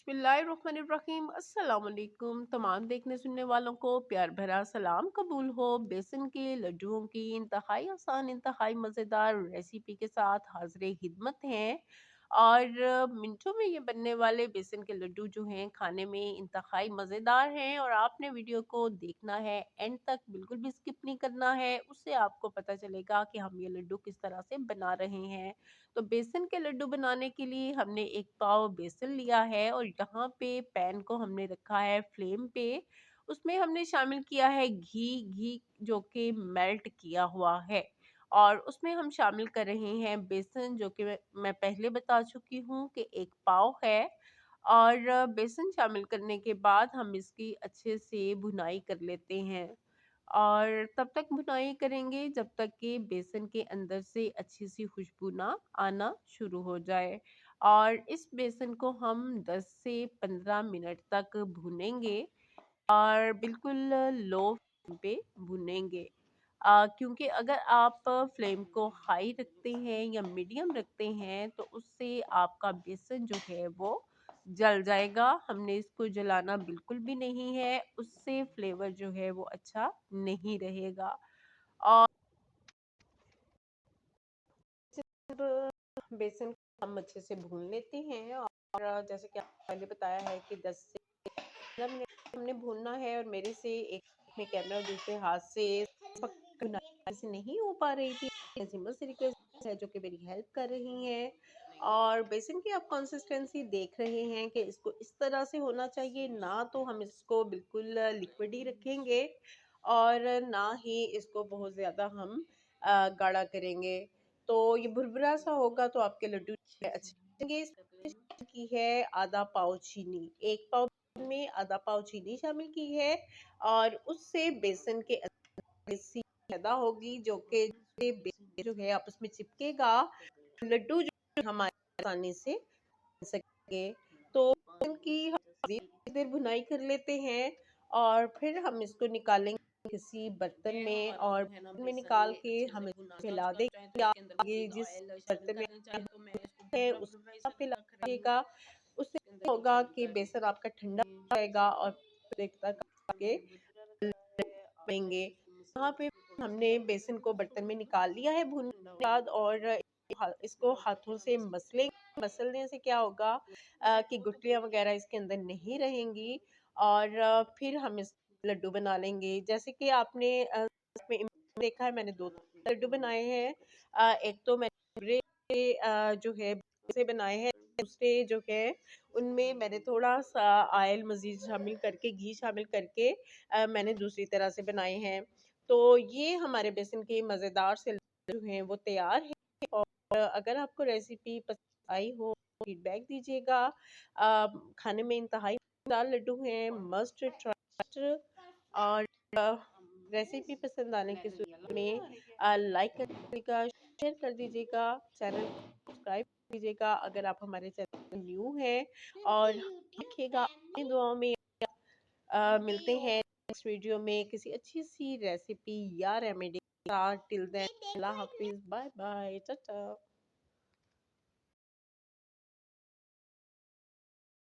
बिस्मिल्लाहिर्रहमानिर्रहीम। अस्सलाम वालेकुम। तमाम देखने सुनने वालों को प्यार भरा सलाम कबूल हो। बेसन के लड्डुओं की इंतहाई आसान, इंतहाई मज़ेदार रेसिपी के साथ हाज़िर खिदमत हैं। और मिनटों में ये बनने वाले बेसन के लड्डू जो हैं खाने में इंतहाई मज़ेदार हैं, और आपने वीडियो को देखना है एंड तक, बिल्कुल भी स्किप नहीं करना है। उससे आपको पता चलेगा कि हम ये लड्डू किस तरह से बना रहे हैं। तो बेसन के लड्डू बनाने के लिए हमने एक पाव बेसन लिया है, और यहाँ पे पैन को हमने रखा है फ्लेम पे। उसमें हमने शामिल किया है घी घी जो कि मेल्ट किया हुआ है, और उसमें हम शामिल कर रहे हैं बेसन, जो कि मैं पहले बता चुकी हूँ कि एक पाव है। और बेसन शामिल करने के बाद हम इसकी अच्छे से भुनाई कर लेते हैं, और तब तक भुनाई करेंगे जब तक कि बेसन के अंदर से अच्छी सी खुशबू ना आना शुरू हो जाए। और इस बेसन को हम 10 से 15 मिनट तक भूनेंगे, और बिल्कुल लो फ्लेम पे भुनेंगे। क्योंकि अगर आप फ्लेम को हाई रखते हैं या मीडियम रखते हैं तो उससे आपका बेसन जो है वो जल जाएगा। हमने इसको जलाना बिल्कुल भी नहीं है, उससे फ्लेवर जो है वो अच्छा नहीं रहेगा। और जब बेसन को हम अच्छे से भून लेते हैं, और जैसे कि आपने पहले बताया है कि 10 से 15 मिनट हमने भूनना है, और मेरे से एक हाथ में कैमरा और दूसरे हाथ से पकड़ना से नहीं हो पा रही थी। नजीमा से रिक्वेस्ट है जो कि मेरी हेल्प कर रही हैं। और बेसन की आप कंसिस्टेंसी देख रहे हैं कि इसको इस तरह से होना चाहिए, ना तो हम इसको बिल्कुल लिक्विड ही रखेंगे, और ना ही इसको बहुत ज़्यादा हम गाढ़ा करेंगे। तो ये भुरभुरा सा होगा तो आपके लड्डू अच्छे लगेंगे। इसमें की है आधा पाव चीनी, एक पाव में आधा पाव चीनी शामिल की है, और उससे बेसन के अंदर सी पैदा होगी जो कि जो है आपस में चिपकेगा। लड्डू जो हमारे आसानी से बन सकेंगे। तो इनकी हम देर भुनाई कर लेते हैं, और फिर हम इसको निकालेंगे किसी बर्तन में, और बर्तन में निकाल के हम इसको फैला देंगे। आगे जिस बर्तन में है उस पे लगाइएगा। उससे क्या होगा कि बेसन आपका ठंडा हो जाएगा, और फिर एक तक आगे लेंगे। यहाँ पे हमने बेसन को बर्तन में निकाल लिया है भूनने के बाद, और इसको हाथों से मसलेंगे। मसलने से क्या होगा कि गुठलियाँ वगैरह इसके अंदर नहीं रहेंगी, और फिर हम इस लड्डू बना लेंगे। जैसे कि आपने इसमें देखा है, मैंने 2 लड्डू बनाए हैं। एक तो मैंने जो है से बनाए हैं, दूसरे जो है उनमें मैंने थोड़ा-सा ऑयल मज़ीद शामिल करके, घी शामिल करके मैंने दूसरी तरह से बनाए हैं। तो ये हमारे बेसन के मज़ेदार से लड्डू जो हैं वो तैयार हैं। और अगर आपको रेसिपी पसंद आई हो, फीडबैक दीजिएगा। खाने में इंतहाई मज़ेदार लड्डू हैं, मस्ट ट्राई। और रेसिपी पसंद आने की सूरत में लाइक कर दीजिएगा, शेयर कर दीजिएगा, चैनल को सब्सक्राइब कर दीजिएगा अगर आप हमारे चैनल न्यू हैं। और रखिएगा अपनी दुआओं में। मिलते हैं नेक्स्ट वीडियो में किसी अच्छी सी रेसिपी या रेमेडी के साथ। टिल देन अल्लाह हाफिज, बाय बाय, टाटा।